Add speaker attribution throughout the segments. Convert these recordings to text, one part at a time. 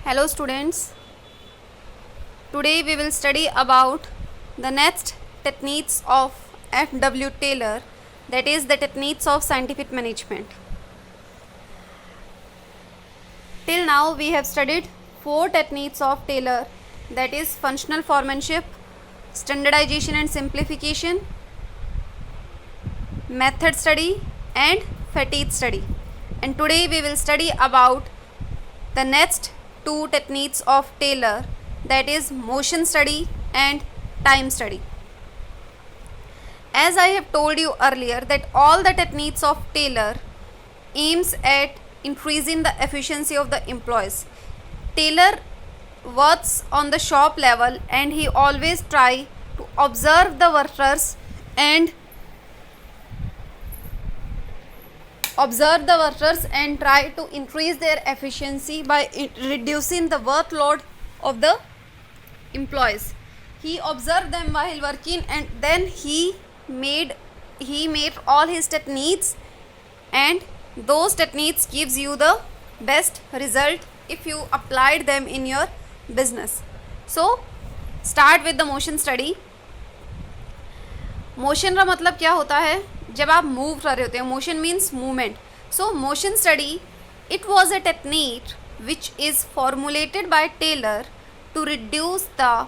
Speaker 1: Hello students, today we will study about the next techniques of F.W. Taylor, that is the techniques of scientific management. Till now we have studied 4 techniques of Taylor, that is functional foremanship, standardization and simplification, method study and fatigue study. And today we will study about the next 2 techniques of Taylor, that is motion study and time study. As I have told you earlier that all the techniques of Taylor aims at increasing the efficiency of the employees. Taylor works on the shop level and he always try to observe the workers and try to increase their efficiency by reducing the workload of the employees. He observed them while working and then he made all his techniques, and those techniques gives you the best result if you applied them in your business. So start with the motion study. Motion का मतलब क्या होता है? जब आप move कर रहे होते हैं, motion means movement. So motion study it was a technique which is formulated by Taylor to reduce the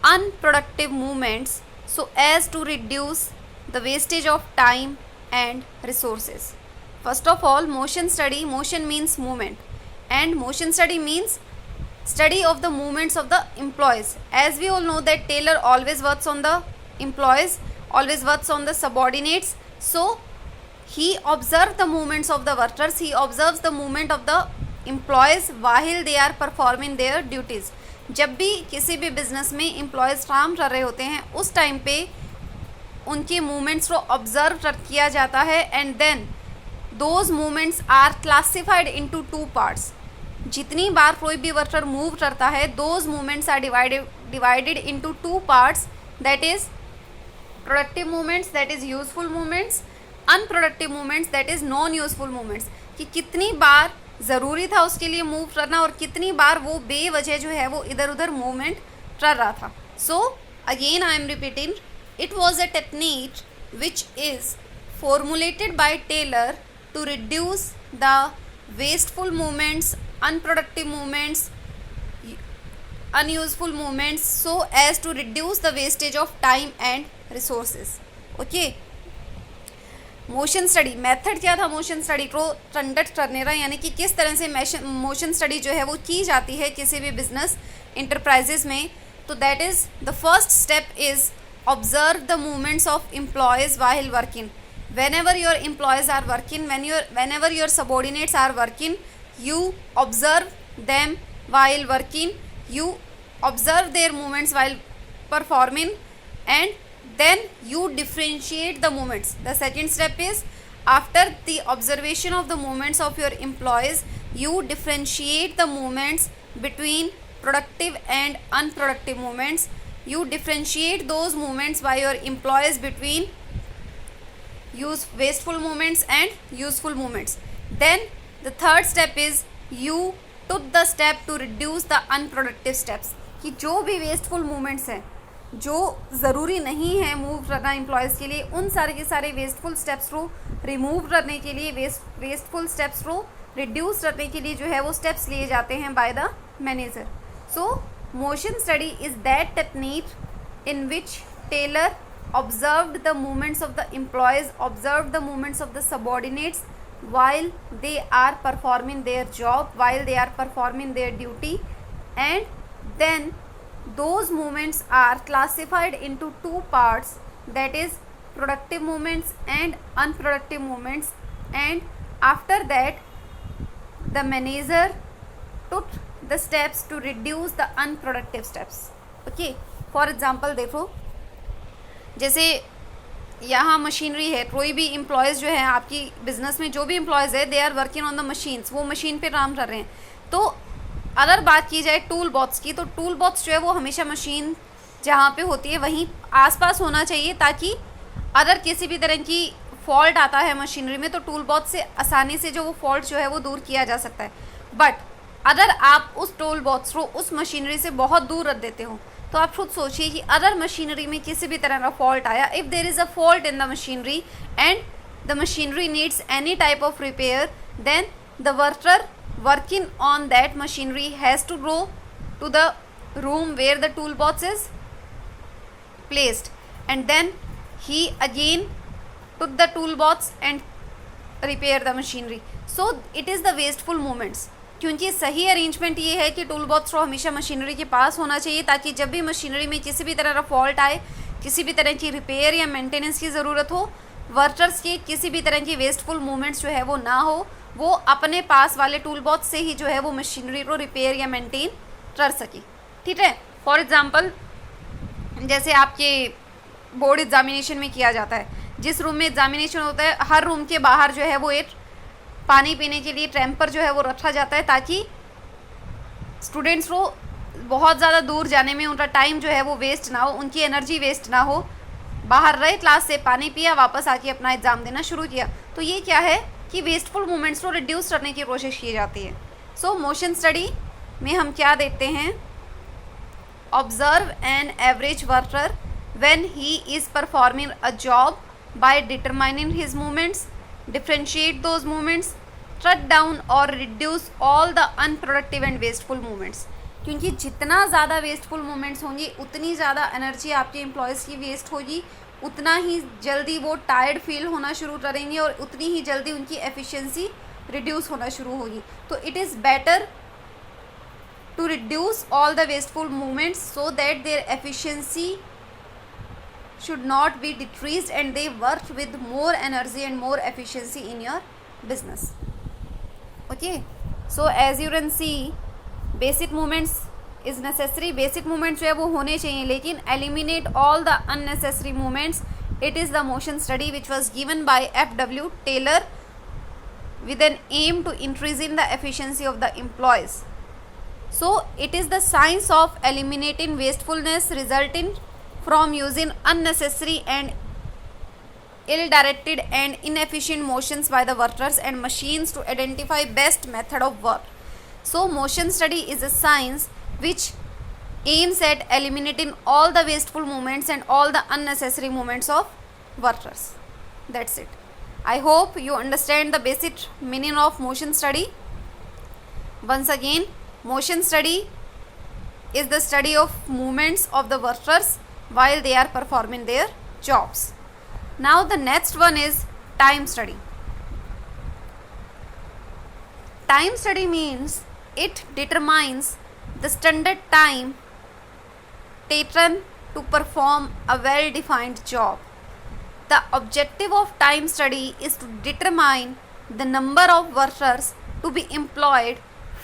Speaker 1: unproductive movements so as to reduce the wastage of time and resources. First of all, motion study, motion means movement, and motion study means study of the movements of the employees. As we all know that Taylor always works on the employees, always works on the subordinates. So he observes the movements of the workers, he observes the movement of the employees while they are performing their duties. जब भी किसी भी business में employees काम कर रहे होते हैं उस टाइम पे उनके मूवमेंट्स को ऑब्जर्व किया जाता है, and then those movements are classified into 2 parts. जितनी बार कोई भी वर्कर मूव करता है those movements are divided into 2 parts, that is productive movements, that is useful movements, unproductive movements, that is non useful movements. कि कितनी बार ज़रूरी था उसके लिए मूव करना और कितनी बार वो बेवजह जो है वो इधर उधर मूवमेंट कर रहा था. So again I am repeating, it was a technique which is formulated by Taylor to reduce the wasteful movements, unproductive movements, unuseful movements so as to reduce the wastage of time and resources. Okay. Motion study method क्या था motion study को conduct करने का, यानी कि किस तरह से मोशन स्टडी जो है वो की जाती है किसी भी बिजनेस इंटरप्राइजेस में. तो that is the first step is observe the movements of employees while working. whenever your employees are working, whenever your subordinates are working, you observe them while working, you observe their movements while performing, and then you differentiate the movements. The second step is, after the observation of the movements of your employees, you differentiate the movements between productive and unproductive movements. You differentiate those movements by your employees between wasteful movements and useful movements. Then the third step is, you took the step to reduce the unproductive steps. कि जो भी wasteful movements हैं जो ज़रूरी नहीं है move करना employees के लिए, उन सारे के सारे वेस्टफुल स्टेप्स को रिमूव करने के लिए, वेस्टफुल स्टेप्स को रिड्यूस करने के लिए जो है वो स्टेप्स लिए जाते हैं by the manager. So motion study is that technique in which Taylor observed the movements of the employees, observed the movements of the subordinates while they are performing their job, while they are performing their duty, and then those movements are classified into 2 parts, that is productive movements and unproductive movements. And after that the manager took the steps to reduce the unproductive steps. Okay, for example देखो, जैसे यहाँ machinery है, कोई भी employees जो है आपकी business में जो भी एम्प्लॉयज़ है they are working on the machines, वो मशीन पे काम कर रहे हैं. तो अगर बात की जाए टूल बॉक्स की, तो टूल बॉक्स जो है वो हमेशा मशीन जहाँ पे होती है वहीं आसपास होना चाहिए, ताकि अगर किसी भी तरह की फॉल्ट आता है मशीनरी में तो टूल बॉक्स से आसानी से जो वो फॉल्ट जो है वो दूर किया जा सकता है. बट अगर आप उस टूल बॉक्स को उस मशीनरी से बहुत दूर रख देते हो, तो आप खुद सोचिए कि अगर मशीनरी में किसी भी तरह का फॉल्ट आया, if there is a fault in the machinery and the machinery needs any type of repair, then the worker working on that machinery has to go to the room where the toolbox is placed, and then he again took the toolbox and repair the machinery. So it is the wasteful moments, क्योंकि सही arrangement ये है कि tool box को हमेशा machinery के पास होना चाहिए, ताकि जब भी मशीनरी में किसी भी तरह का फॉल्ट आए, किसी भी तरह की रिपेयर या मेंटेनेंस की ज़रूरत हो, वर्कर्स के किसी भी तरह की वेस्टफुल मूवमेंट्स जो है वो ना हो, वो अपने पास वाले टूल बॉक्स से ही जो है वो मशीनरी को रिपेयर या मेंटेन कर सके। ठीक है, फॉर एग्जांपल जैसे आपके बोर्ड एग्जामिनेशन में किया जाता है, जिस रूम में एग्जामिनेशन होता है, हर रूम के बाहर जो है वो एक पानी पीने के लिए ट्रैम्पर जो है वो रखा जाता है, ताकि स्टूडेंट्स को बहुत ज़्यादा दूर जाने में उनका टाइम जो है वो वेस्ट ना हो, उनकी एनर्जी वेस्ट ना हो। बाहर रहे, क्लास से पानी पिया, वापस आके अपना एग्ज़ाम देना शुरू किया। तो ये क्या है कि वेस्टफुल मूवमेंट्स को रिड्यूस करने की कोशिश की जाती है। सो मोशन स्टडी में हम क्या देखते हैं, observe an average worker when he is performing a job by determining his movements, differentiate those movements, cut down और reduce all the unproductive and wasteful movements. क्योंकि जितना ज़्यादा वेस्टफुल मूवमेंट्स होंगी, उतनी ज़्यादा एनर्जी आपके एम्प्लॉयज़ की वेस्ट होगी, उतना ही जल्दी वो टायर्ड फील होना शुरू करेंगे और उतनी ही जल्दी उनकी एफिशिएंसी रिड्यूस होना शुरू होगी। तो it is better to reduce all the wasteful movements so that their efficiency should not be decreased and they work with more energy and more efficiency in your business. Okay, so as you can see, basic movements is necessary. basic movements जो है वो होने चाहिए, लेकिन eliminate all the unnecessary movements. It is the motion study which was given by F.W. Taylor with an aim to increasing the efficiency of the employees. So it is the science of eliminating wastefulness resulting from using unnecessary and ill-directed and inefficient motions by the workers and machines to identify best method of work. So motion study is a science which aims at eliminating all the wasteful movements and all the unnecessary movements of workers. That's it. I hope you understand the basic meaning of motion study. Once again, motion study is the study of movements of the workers while they are performing their jobs. Now the next one is time study. Time study means it determines the standard time taken to perform a well defined job. The objective of time study is to determine the number of workers to be employed,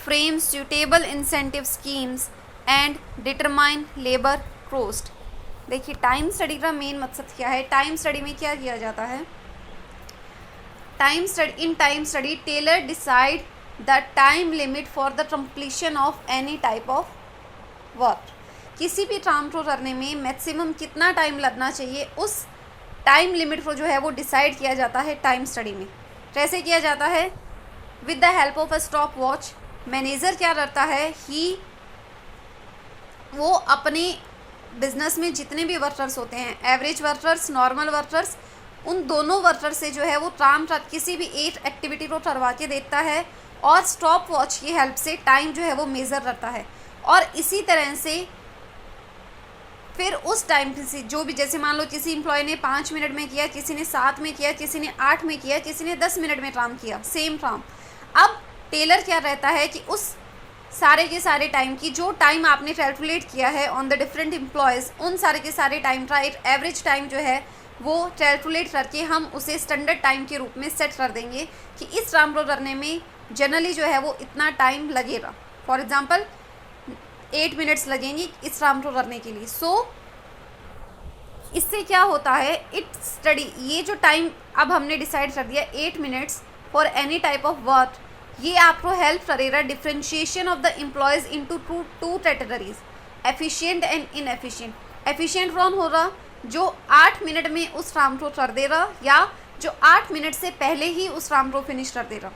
Speaker 1: frame suitable incentive schemes and determine labor cost. देखिए, time study का main मकसद क्या है। Time study में क्या किया जाता है, in time study Taylor decide the time limit for the completion of any type of work. किसी भी काम को करने में मैक्सिमम कितना टाइम लगना चाहिए, उस टाइम लिमिट को जो है वो डिसाइड किया जाता है टाइम स्टडी में। कैसे किया जाता है, with the help of a stop watch. Manager क्या करता है, वो अपने बिजनेस में जितने भी वर्कर्स होते हैं, एवरेज वर्कर्स, नॉर्मल वर्कर्स, उन दोनों वर्कर्स से जो है वो काम किसी भी एक एक्टिविटी को करवा के देता है और स्टॉप वॉच की हेल्प से टाइम जो है वो मेज़र करता है। और इसी तरह से फिर उस टाइम से जो भी, जैसे मान लो किसी एम्प्लॉय ने 5 मिनट में किया, किसी ने 7 में किया, किसी ने 8 में किया, किसी ने 10 मिनट में काम किया, सेम काम। अब टेलर क्या रहता है कि उस सारे के सारे टाइम की जो टाइम आपने कैलकुलेट किया है ऑन द डिफरेंट एम्प्लॉयज़, उन सारे के सारे टाइम का एक एवरेज टाइम जो है वो कैलकुलेट करके हम उसे स्टैंडर्ड टाइम के रूप में सेट कर देंगे कि इस काम को करने में जनरली जो है वो इतना टाइम लगेगा। फॉर एग्जांपल 8 मिनट्स लगेंगे इस काम को करने के लिए। सो इससे क्या होता है, इट स्टडी, ये जो टाइम अब हमने डिसाइड कर दिया 8 minutes for any type of work, ये आपको हेल्प करेगा differentiation of the employees into two categories, efficient and inefficient. Efficient कौन होगा, जो 8 मिनट में उस काम को कर देगा या जो 8 मिनट से पहले ही उस काम को फिनिश कर देगा।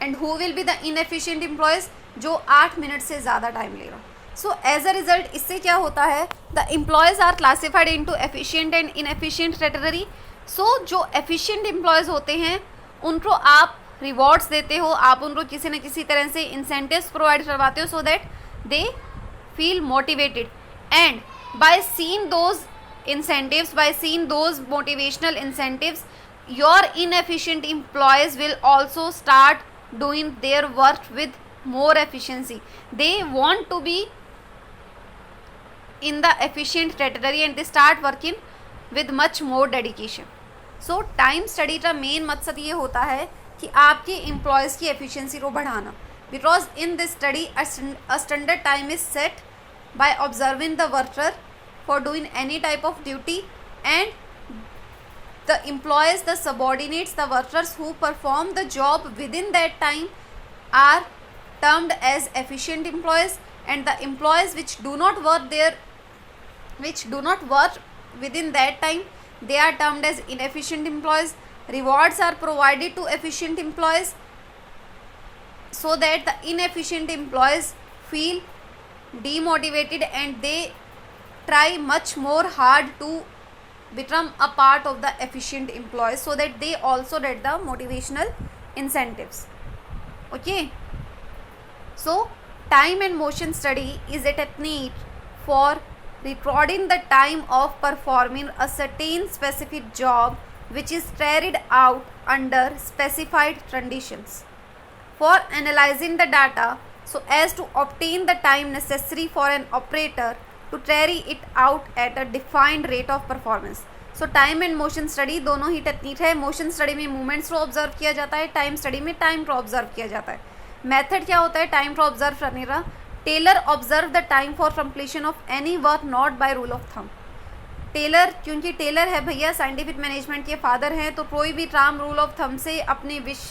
Speaker 1: And who will be the inefficient employees, जो 8 मिनट से ज़्यादा टाइम लेगा. सो एज अ रिजल्ट इससे क्या होता है, the employees are classified into efficient and inefficient category. So जो एफिशिएंट एम्प्लॉयज़ होते हैं उनको आप रिवॉर्ड्स देते हो, आप उनको किसी न किसी तरह से इंसेंटिव्स प्रोवाइड करवाते हो, so that they feel motivated. And by seeing those incentives, by seeing those motivational incentives, your inefficient employees will also start doing their work with more efficiency. They want to be in the efficient category and they start working with much more dedication. So time study का main मकसद ये होता है कि आपके employees की efficiency को बढ़ाना. Because in this study a standard time is set by observing the worker for doing any type of duty, and the employees, the subordinates, the workers who perform the job within that time are termed as efficient employees, and the employees which do not work within that time, they are termed as inefficient employees. Rewards are provided to efficient employees so that the inefficient employees feel demotivated and they try much more hard to become a part of the efficient employees, so that they also get the motivational incentives. Okay, so time and motion study is a technique for recording the time of performing a certain specific job which is carried out under specified conditions, for analyzing the data so as to obtain the time necessary for an operator to carry it out at a defined rate of performance. So time and motion study दोनों ही technique है. Motion study में movements को observe किया जाता है, time study में time को observe किया जाता है. मेथड क्या होता है टाइम को ऑब्जर्व करने का? Taylor observe the time for completion of any work not by rule of thumb. Taylor, क्योंकि टेलर है भैया साइंटिफिक मैनेजमेंट के फादर हैं, तो कोई भी काम रूल ऑफ थंब से अपने विश,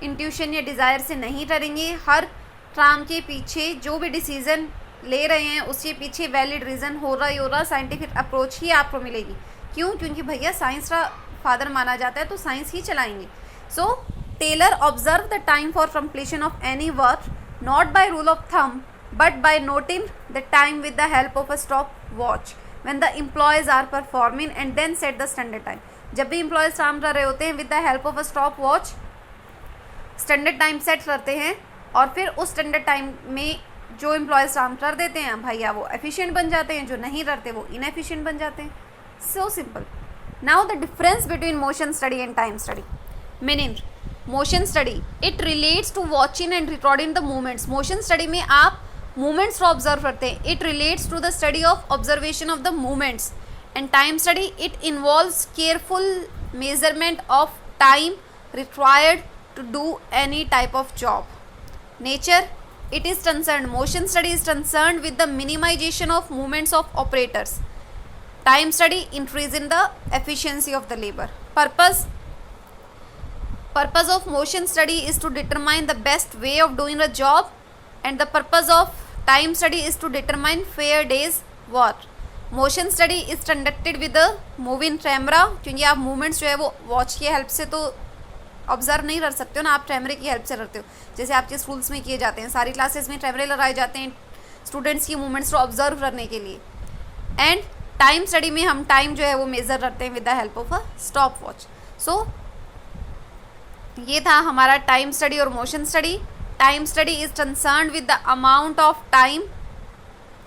Speaker 1: इंट्यूशन या डिज़ायर से नहीं करेंगे. हर काम के पीछे जो भी डिसीजन ले रहे हैं उसके पीछे वैलिड रीज़न हो रहा ही हो रहा, साइंटिफिक अप्रोच ही आपको मिलेगी. क्यों? क्योंकि भैया साइंस का फादर माना जाता है, तो साइंस ही चलाएंगे. So Taylor observe the time for completion of any work not by rule of thumb but by noting the time with the help of a stopwatch when the employees are performing and then set the standard time. जब भी employees काम कर रहे होते हैं with the help of a stopwatch standard time set करते हैं, और फिर उस स्टैंडर्ड टाइम में जो एम्प्लॉयज़ काम कर देते हैं भैया वो एफिशिएंट बन जाते हैं, जो नहीं करते वो इनएफिशिएंट बन जाते हैं. So simple. Now the difference between motion study and time study. Meaning motion study it relates to watching and recording the movements. Motion study में आप मूवमेंट्स को ऑब्जर्व करते हैं. It relates to the study of observation of the movements. And time study it involves careful measurement of time required to do any type of job. Nature, it is concerned, motion study is concerned with the minimization of movements of operators. Time study increase in the efficiency of the labor. Purpose of motion study is to determine the best way of doing a job, and the purpose of time study is to determine fair day's work. Motion study is conducted with a moving camera, क्योंकि आप movements जो है वो watch की help से तो observe नहीं कर सकते हो ना, आप कैमरे की हेल्प से करते हो, जैसे आपके स्कूल्स में किए जाते हैं. सारी क्लासेस में कैमरे लगाए जाते हैं स्टूडेंट्स की मूवमेंट्स को ऑब्जर्व करने के लिए. एंड टाइम स्टडी में हम टाइम जो है वो मेज़र करते हैं with the help of a stopwatch. So ये था हमारा टाइम स्टडी और motion study. Time study is concerned with the amount of time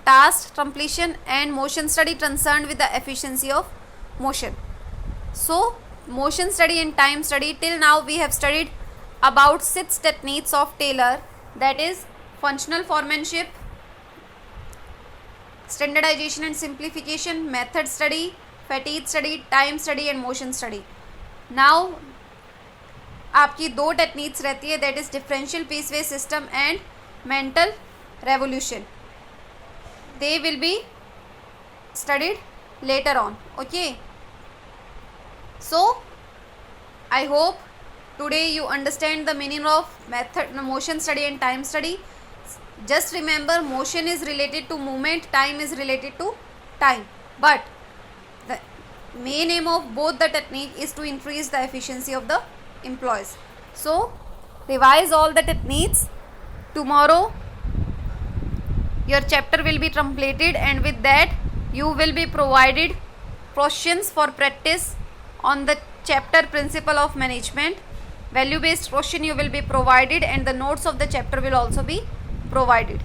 Speaker 1: task completion, and motion study concerned with the efficiency of motion. So motion study and time study, till now we have studied about 6 techniques of Taylor, that is functional foremanship, standardization and simplification, method study, fatigue study, time study and motion study. Now आपकी 2 techniques रहती है, that is differential piece wage system and mental revolution. They will be studied later on. Okay, so I hope today you understand the meaning of method, motion study and time study. Just remember, motion is related to movement, time is related to time, but the main aim of both the technique is to increase the efficiency of the employees. So revise all the techniques. Tomorrow your chapter will be completed, and with that you will be provided questions for practice on the chapter principle of management. Value based question you will be provided, and the notes of the chapter will also be provided.